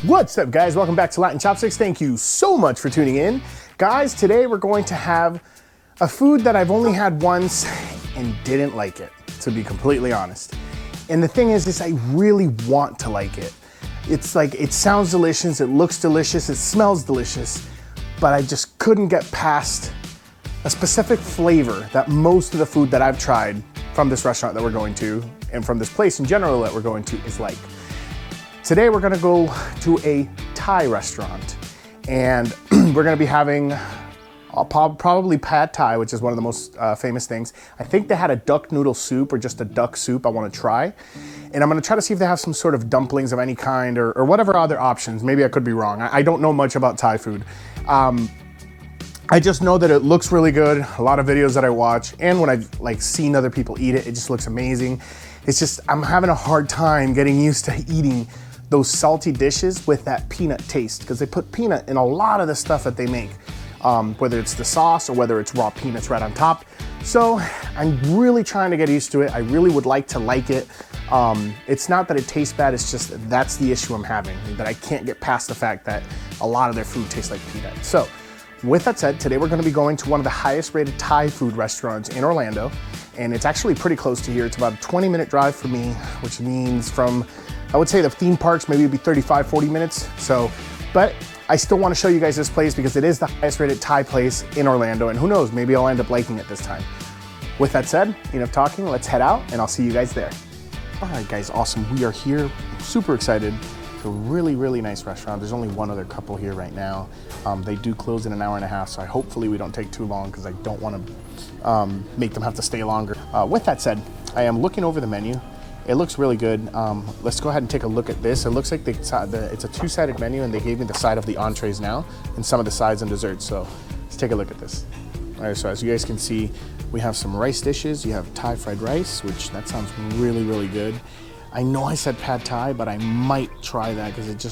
What's up, guys? Welcome back to Latin Chopsticks. Thank you so much for tuning in. Guys, today we're going to have a food that I've only had once and didn't like it, to be completely honest. And the thing is I really want to like it. It's like, it sounds delicious, it looks delicious, it smells delicious, but I just couldn't get past a specific flavor that most of the food that I've tried from this restaurant that we're going to, and from this place in general that we're going to, is like. Today we're gonna go to a Thai restaurant, and we're gonna be having probably pad Thai, which is one of the most famous things. I think they had a duck noodle soup or just a duck soup I wanna try. And I'm gonna try to see if they have some sort of dumplings of any kind or whatever other options. Maybe I could be wrong. I don't know much about Thai food. I just know that it looks really good. A lot of videos that I watch, and when I've seen other people eat it, it just looks amazing. It's just, I'm having a hard time getting used to eating those salty dishes with that peanut taste, because they put peanut in a lot of the stuff that they make, whether it's the sauce or whether it's raw peanuts right on top. So I'm really trying to get used to it. I really would like to like it. It's not that it tastes bad, it's just that's the issue I'm having, that I can't get past the fact that a lot of their food tastes like peanut. So with that said, today we're gonna be going to one of the highest rated Thai food restaurants in Orlando, and it's actually pretty close to here. It's about a 20-minute drive for me, which means from, I would say, the theme parks, maybe it'd be 35, 40 minutes. So, but I still wanna show you guys this place because it is the highest rated Thai place in Orlando, and who knows, maybe I'll end up liking it this time. With that said, enough talking, let's head out and I'll see you guys there. All right, guys, awesome. We are here, super excited. It's a really, really nice restaurant. There's only one other couple here right now. They do close in an hour and a half, so hopefully we don't take too long because I don't want to make them have to stay longer. With that said, I am looking over the menu. It looks really good. Let's go ahead and take a look at this. It looks like it's a two-sided menu, and they gave me the side of the entrees now and some of the sides and desserts. So let's take a look at this. All right, so as you guys can see, we have some rice dishes. You have Thai fried rice, which that sounds really, really good. I know I said pad Thai, but I might try that because it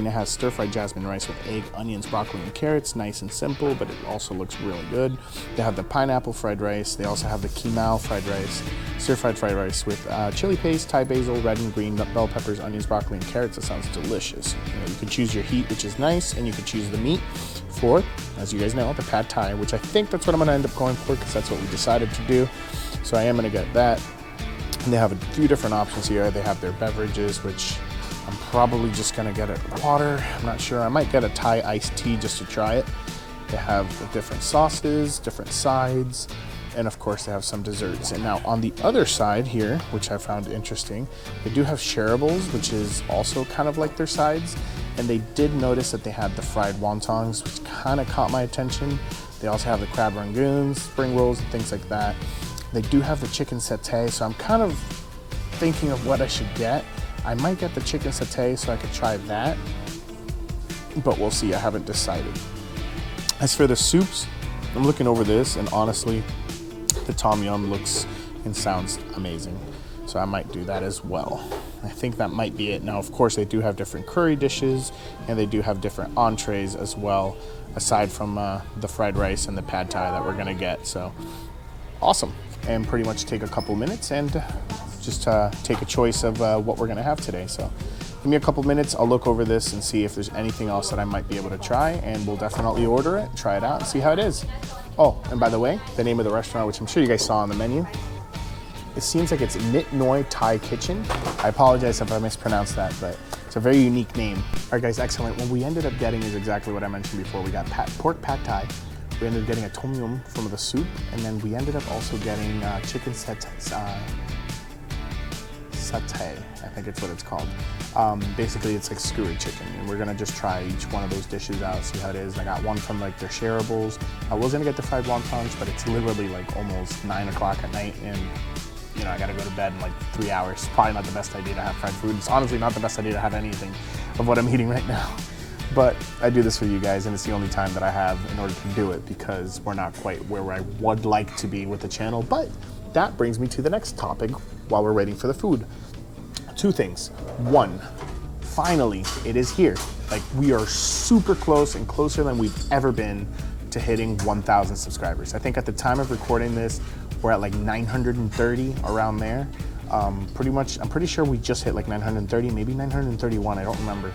has stir-fried jasmine rice with egg, onions, broccoli, and carrots. Nice and simple, but it also looks really good. They have the pineapple fried rice. They also have the keemao fried rice, stir-fried fried rice with chili paste, Thai basil, red and green bell peppers, onions, broccoli, and carrots. That sounds delicious. You can choose your heat, which is nice, and you can choose the meat for, as you guys know, the pad Thai, which I think that's what I'm gonna end up going for because that's what we decided to do. So I am gonna get that. And they have a few different options here. They have their beverages, which I'm probably just gonna get a water. I'm not sure. I might get a Thai iced tea just to try it. They have different sauces, different sides, and of course they have some desserts. And now on the other side here, which I found interesting, they do have shareables, which is also kind of like their sides. And they did notice that they had the fried wontons, which kind of caught my attention. They also have the crab rangoons, spring rolls, and things like that. They do have the chicken satay, so I'm kind of thinking of what I should get. I might get the chicken satay so I could try that, but we'll see. I haven't decided. As for the soups, I'm looking over this, and honestly, the tom yum looks and sounds amazing, so I might do that as well. I think that might be it. Now, of course, they do have different curry dishes, and they do have different entrees as well, aside from the fried rice and the pad Thai that we're gonna get. So awesome. And pretty much take a couple minutes and just take a choice of what we're gonna have today. So give me a couple minutes, I'll look over this and see if there's anything else that I might be able to try, and we'll definitely order it, try it out, and see how it is. Oh, and by the way, the name of the restaurant, which I'm sure you guys saw on the menu, it seems like it's Nit Noi Thai Kitchen. I apologize if I mispronounced that, but it's a very unique name. All right, guys, excellent. What we ended up getting is exactly what I mentioned before. We got pork pad Thai. We ended up getting a tom yum from the soup, and then we ended up also getting chicken satay, I think it's what it's called. Basically, it's like skewered chicken, and we're gonna just try each one of those dishes out, see how it is. I got one from like their shareables. I was gonna get the fried wontons, but it's literally like almost 9 o'clock at night, and I gotta go to bed in like 3 hours. Probably not the best idea to have fried food. It's honestly not the best idea to have anything of what I'm eating right now. But I do this for you guys, and it's the only time that I have in order to do it because we're not quite where I would like to be with the channel. But that brings me to the next topic while we're waiting for the food. Two things. One, finally, it is here. Like, we are super close and closer than we've ever been to hitting 1,000 subscribers. I think at the time of recording this, we're at like 930, around there. I'm pretty sure we just hit like 930, maybe 931, I don't remember.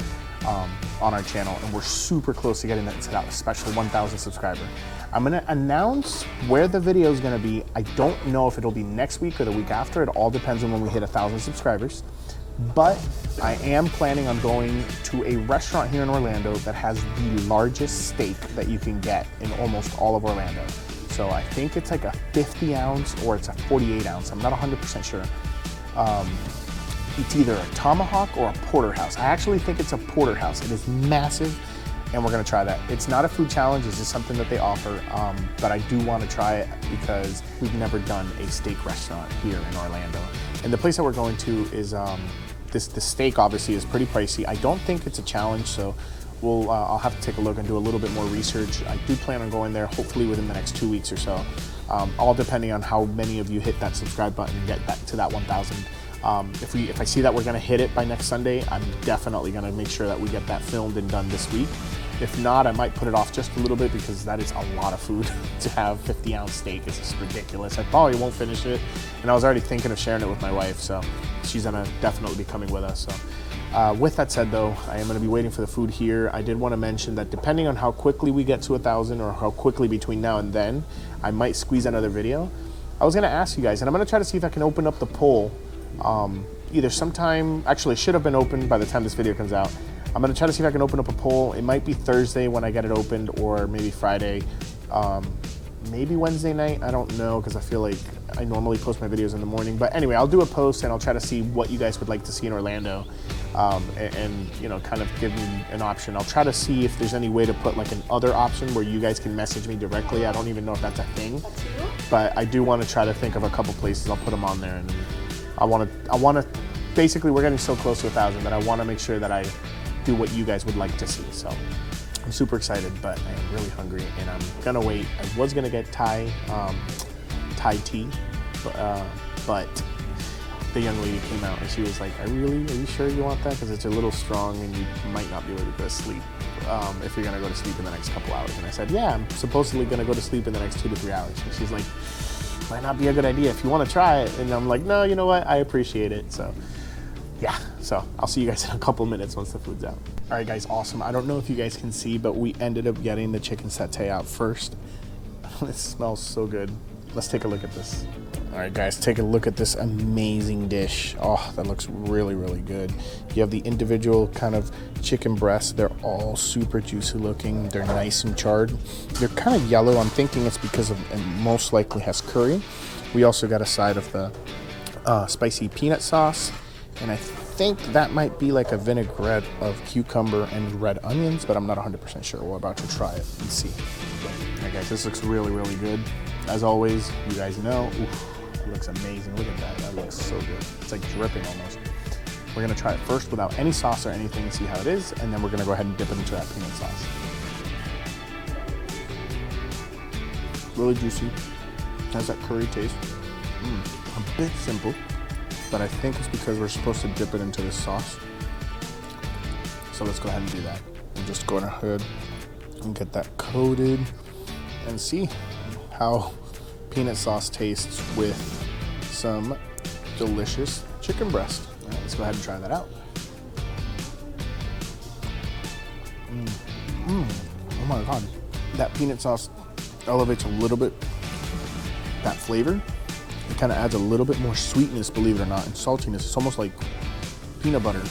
on our channel, and we're super close to getting that to that special 1,000 subscriber. I'm gonna announce where the video is gonna be. I don't know if it'll be next week or the week after. It all depends on when we hit 1,000 subscribers. But I am planning on going to a restaurant here in Orlando that has the largest steak that you can get in almost all of Orlando. So I think it's like a 50 ounce or it's a 48 ounce. I'm not 100% sure. It's either a tomahawk or a porterhouse. I actually think it's a porterhouse. It is massive, and we're gonna try that. It's not a food challenge, it's just something that they offer, but I do wanna try it because we've never done a steak restaurant here in Orlando. And the place that we're going to is, the steak obviously is pretty pricey. I don't think it's a challenge, so I'll have to take a look and do a little bit more research. I do plan on going there hopefully within the next 2 weeks or so, all depending on how many of you hit that subscribe button and get that to that 1,000. If I see that we're gonna hit it by next Sunday, I'm definitely gonna make sure that we get that filmed and done this week. If not, I might put it off just a little bit because that is a lot of food to have 50 ounce steak. It's just ridiculous. I probably won't finish it. And I was already thinking of sharing it with my wife, so she's gonna definitely be coming with us. So with that said though, I am gonna be waiting for the food here. I did wanna mention that depending on how quickly we get to 1,000 or how quickly between now and then, I might squeeze another video. I was gonna ask you guys, and I'm gonna try to see if I can open up the poll either sometime, actually it should have been opened by the time this video comes out. I'm gonna try to see if I can open up a poll. It might be Thursday when I get it opened, or maybe Friday, maybe Wednesday night. I don't know, because I feel like I normally post my videos in the morning. But anyway, I'll do a post and I'll try to see what you guys would like to see in Orlando, and you know, kind of give me an option. I'll try to see if there's any way to put like an other option where you guys can message me directly. I don't even know if that's a thing, but I do want to try to think of a couple places. I'll put them on there, and I want to. Basically, we're getting so close to 1,000 that I want to make sure that I do what you guys would like to see. So I'm super excited, but I am really hungry, and I'm gonna wait. I was gonna get Thai tea, but the young lady came out and she was like, are you sure you want that? Because it's a little strong and you might not be able to go to sleep if you're gonna go to sleep in the next couple hours. And I said, yeah, I'm supposedly gonna go to sleep in the next 2 to 3 hours. And she's like, might not be a good idea if you want to try it. And I'm like, no, you know what? I appreciate it. So yeah, so I'll see you guys in a couple minutes once the food's out. All right, guys, awesome. I don't know if you guys can see, but we ended up getting the chicken satay out first. It smells so good. Let's take a look at this. All right, guys, take a look at this amazing dish. Oh, that looks really, really good. You have the individual kind of chicken breasts. They're all super juicy looking. They're nice and charred. They're kind of yellow. I'm thinking it's because of, it most likely has curry. We also got a side of the spicy peanut sauce. And I think that might be like a vinaigrette of cucumber and red onions, but I'm not 100% sure. We're about to try it and see. All right, guys, this looks really, really good. As always, you guys know, oof, it looks amazing. Look at that, that looks so good. It's like dripping almost. We're gonna try it first without any sauce or anything and see how it is, and then we're gonna go ahead and dip it into that peanut sauce. Really juicy, has that curry taste. A bit simple, but I think it's because we're supposed to dip it into this sauce. So let's go ahead and do that. And just go ahead and get that coated and see how peanut sauce tastes with some delicious chicken breast. All right, let's go ahead and try that out. Oh my God. That peanut sauce elevates a little bit that flavor. It kind of adds a little bit more sweetness, believe it or not, and saltiness. It's almost like peanut butter,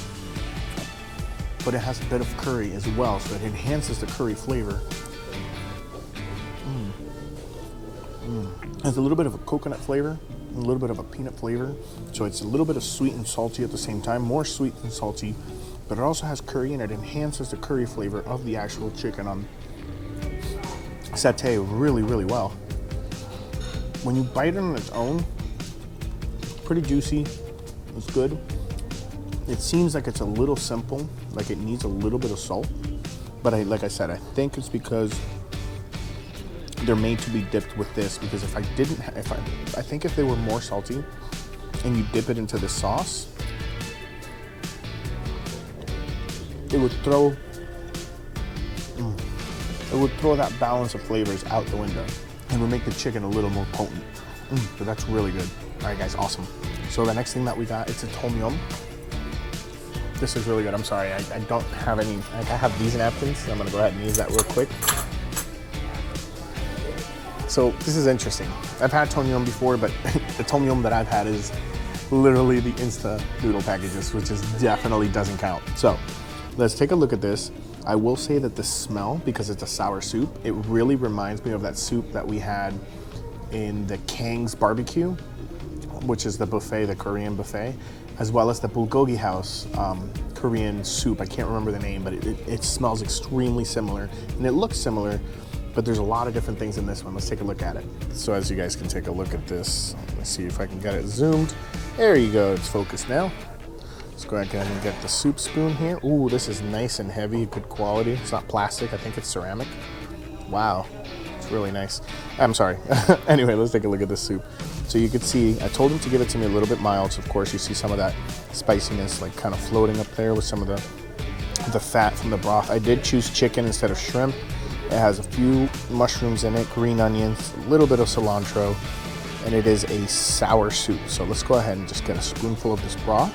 but it has a bit of curry as well, so it enhances the curry flavor. It has a little bit of a coconut flavor, a little bit of a peanut flavor, so it's a little bit of sweet and salty at the same time, more sweet and salty, but it also has curry, and it enhances the curry flavor of the actual chicken on satay really, really well. When you bite it on its own, pretty juicy, it's good. It seems like it's a little simple, like it needs a little bit of salt, but like I said, I think it's because they're made to be dipped with this, because if I didn't, I think if they were more salty and you dip it into the sauce, it would throw that balance of flavors out the window and would make the chicken a little more potent. So that's really good. All right, guys, awesome. So the next thing that we got, it's a tom yum. This is really good. I'm sorry, I don't have any, I have these napkins, so I'm gonna go ahead and use that real quick. So this is interesting. I've had tom yum before, but the tom yum that I've had is literally the Insta noodle packages, which is definitely doesn't count. So let's take a look at this. I will say that the smell, because it's a sour soup, it really reminds me of that soup that we had in the Kang's barbecue, which is the buffet, the Korean buffet, as well as the Bulgogi House Korean soup. I can't remember the name, but it smells extremely similar and it looks similar. But there's a lot of different things in this one. Let's take a look at it. So as you guys can take a look at this, let's see if I can get it zoomed. There you go, it's focused now. Let's go ahead and get the soup spoon here. Ooh, this is nice and heavy, good quality. It's not plastic, I think it's ceramic. Wow, it's really nice. I'm sorry. Anyway, let's take a look at this soup. So you can see, I told him to give it to me a little bit mild. So of course you see some of that spiciness like kind of floating up there with some of the fat from the broth. I did choose chicken instead of shrimp. It has a few mushrooms in it, green onions, a little bit of cilantro, and it is a sour soup. So let's go ahead and just get a spoonful of this broth.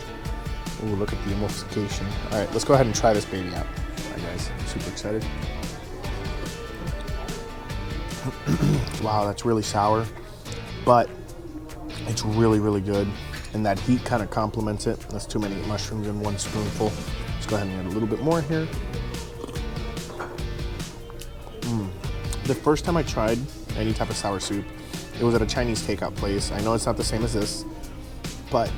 Ooh, look at the emulsification. All right, let's go ahead and try this baby out. All right, guys, I'm super excited. Wow, that's really sour, but it's really, really good. And that heat kind of complements it. That's too many mushrooms in one spoonful. Let's go ahead and add a little bit more here. The first time I tried any type of sour soup, it was at a Chinese takeout place. I know it's not the same as this, but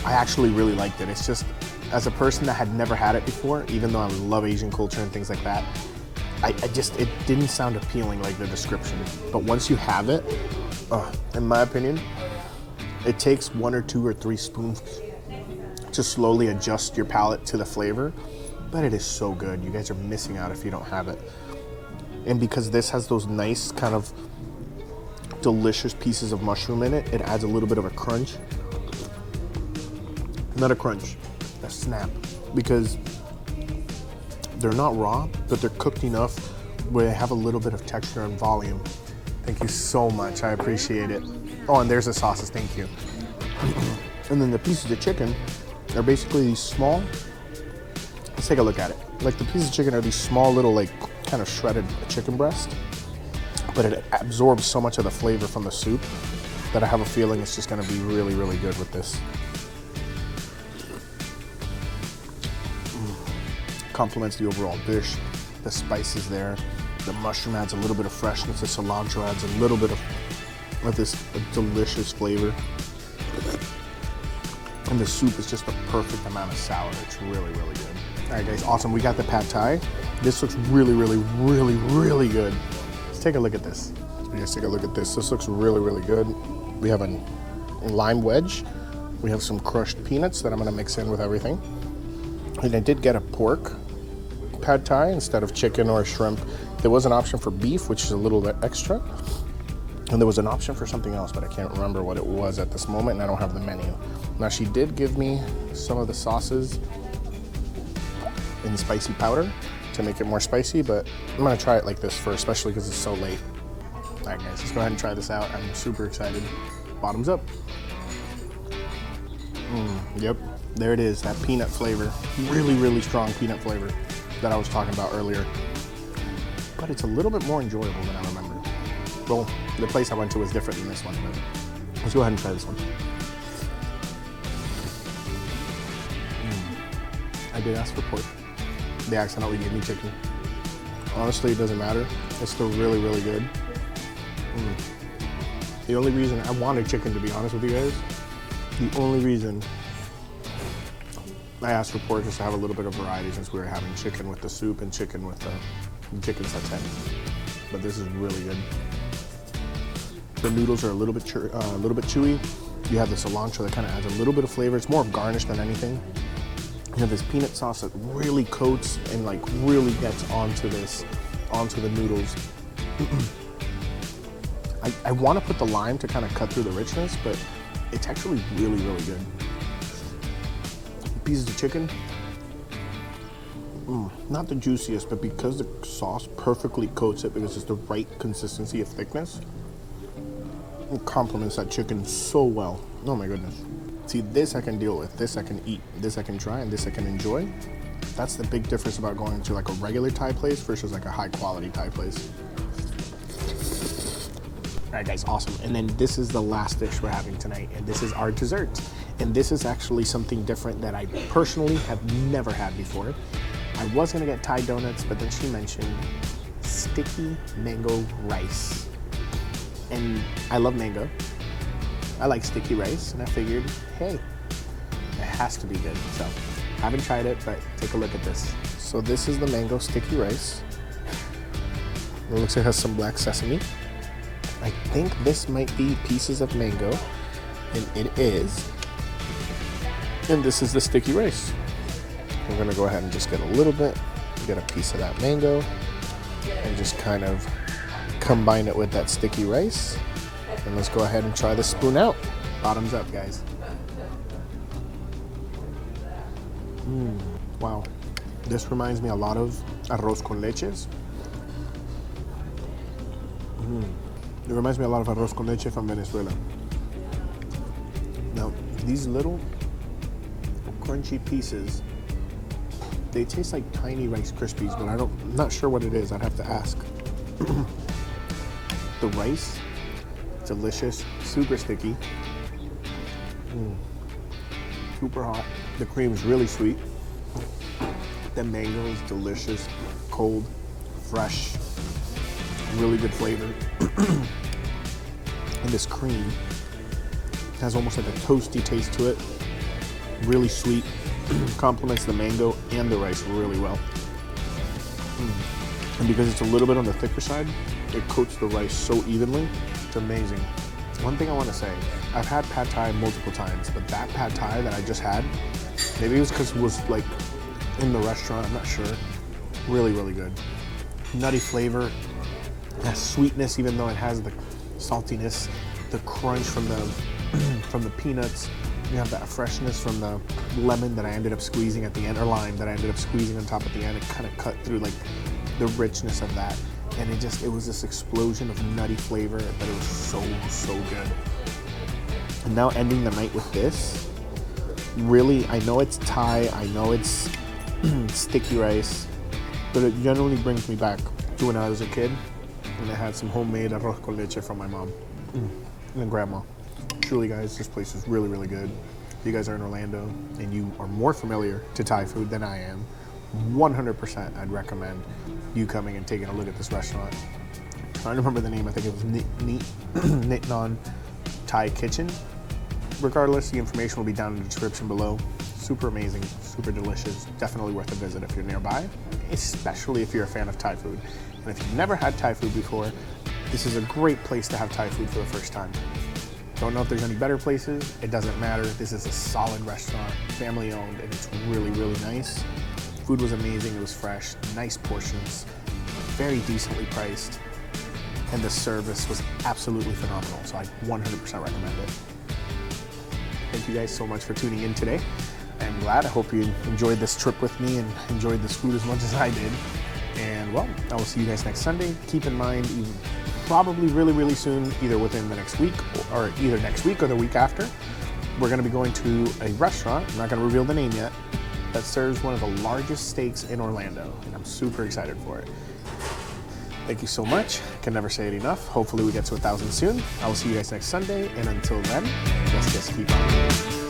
I actually really liked it. It's just, as a person that had never had it before, even though I love Asian culture and things like that, it didn't sound appealing like the description. But once you have it, in my opinion, it takes 1 or 2 or 3 spoons to slowly adjust your palate to the flavor, but it is so good. You guys are missing out if you don't have it. And because this has those nice kind of delicious pieces of mushroom in it, it adds a little bit of a crunch. Not a crunch, a snap. Because they're not raw, but they're cooked enough where they have a little bit of texture and volume. Thank you so much, I appreciate it. Oh, and there's the sauces, thank you. And then the pieces of chicken are basically these small, let's take a look at it. Like the pieces of chicken are these small little like kind of shredded chicken breast, but it absorbs so much of the flavor from the soup that I have a feeling it's just gonna be really, really good with this. Complements the overall dish. The spices there. The mushroom adds a little bit of freshness. The cilantro adds a little bit of this delicious flavor. And the soup is just the perfect amount of sour. It's really, really good. All right, guys, awesome. We got the pad thai. This looks really, really, really, really good. Let's take a look at this. Let's take a look at this. This looks really, really good. We have a lime wedge. We have some crushed peanuts that I'm gonna mix in with everything. And I did get a pork pad thai instead of chicken or shrimp. There was an option for beef, which is a little bit extra. And there was an option for something else, but I can't remember what it was at this moment, and I don't have the menu. Now, she did give me some of the sauces in spicy powder to make it more spicy, but I'm gonna try it like this first, especially because it's so late. All right, guys, let's go ahead and try this out. I'm super excited. Bottoms up. Yep, there it is, that peanut flavor. Really, really strong peanut flavor that I was talking about earlier. But it's a little bit more enjoyable than I remember. Well, the place I went to was different than this one, but let's go ahead and try this one. I did ask for pork. They accidentally gave me chicken. Honestly, it doesn't matter. It's still really, really good. The only reason I wanted chicken, to be honest with you guys, the only reason I asked for pork is to have a little bit of variety, since we were having chicken with the soup and chicken with the chicken satay. But this is really good. The noodles are a little bit chewy. You have the cilantro that kind of adds a little bit of flavor. It's more of garnish than anything. You have this peanut sauce that really coats and like really gets onto the noodles. I want to put the lime to kind of cut through the richness, but it's actually really, really good. Pieces of chicken, not the juiciest, but because the sauce perfectly coats it, because it's the right consistency of thickness, It complements that chicken so well. Oh my goodness. See, this I can deal with. This I can eat. This I can try, and this I can enjoy. That's the big difference about going to like a regular Thai place versus like a high quality Thai place. All right, guys, awesome. And then this is the last dish we're having tonight, and this is our dessert. And this is actually something different that I personally have never had before. I was gonna get Thai donuts, but then she mentioned sticky mango rice. And I love mango. I like sticky rice, and I figured, hey, it has to be good. So, haven't tried it, but take a look at this. So this is the mango sticky rice. It looks like it has some black sesame. I think this might be pieces of mango, and it is. And this is the sticky rice. We're gonna go ahead and just get a little bit, get a piece of that mango, and just kind of combine it with that sticky rice. And let's go ahead and try the spoon out. Bottoms up, guys. Wow. This reminds me a lot of arroz con leches. It reminds me a lot of arroz con leche from Venezuela. Now, these little crunchy pieces, they taste like tiny Rice Krispies, but I'm not sure what it is. I'd have to ask. The rice, delicious, super sticky, super hot. The cream is really sweet. The mango is delicious, cold, fresh, really good flavor. And this cream has almost like a toasty taste to it. Really sweet, complements the mango and the rice really well. And because it's a little bit on the thicker side, it coats the rice so evenly. It's amazing. One thing I want to say, I've had pad thai multiple times, but that pad thai that I just had, maybe it was because it was like in the restaurant, I'm not sure. Really, really good. Nutty flavor, it has sweetness even though it has the saltiness, the crunch from the peanuts. You have that freshness from the lemon that I ended up squeezing at the end, or lime that I ended up squeezing on top at the end. It kind of cut through like the richness of that. And it was this explosion of nutty flavor, but it was so, so good. And now ending the night with this, really, I know it's Thai, I know it's sticky rice, but it generally brings me back to when I was a kid and I had some homemade arroz con leche from my mom and grandma. Truly, guys, this place is really, really good. If you guys are in Orlando and you are more familiar to Thai food than I am, 100% I'd recommend you coming and taking a look at this restaurant. I'm trying to remember the name. I think it was Nit Noi Thai Kitchen. Regardless, the information will be down in the description below. Super amazing, super delicious. Definitely worth a visit if you're nearby, especially if you're a fan of Thai food. And if you've never had Thai food before, this is a great place to have Thai food for the first time. Don't know if there's any better places. It doesn't matter. This is a solid restaurant, family owned, and it's really, really nice. Food was amazing. It was fresh, nice portions, very decently priced, and the service was absolutely phenomenal. So I 100% recommend it. Thank you guys so much for tuning in today. I'm glad. I hope you enjoyed this trip with me and enjoyed this food as much as I did. And well, I will see you guys next Sunday. Keep in mind, probably really, really soon, either within the next week or either next week or the week after, we're going to be going to a restaurant. I'm not going to reveal the name yet, that serves one of the largest steaks in Orlando, and I'm super excited for it. Thank you so much. Can never say it enough. Hopefully we get to 1,000 soon. I will see you guys next Sunday, and until then, let's just keep on.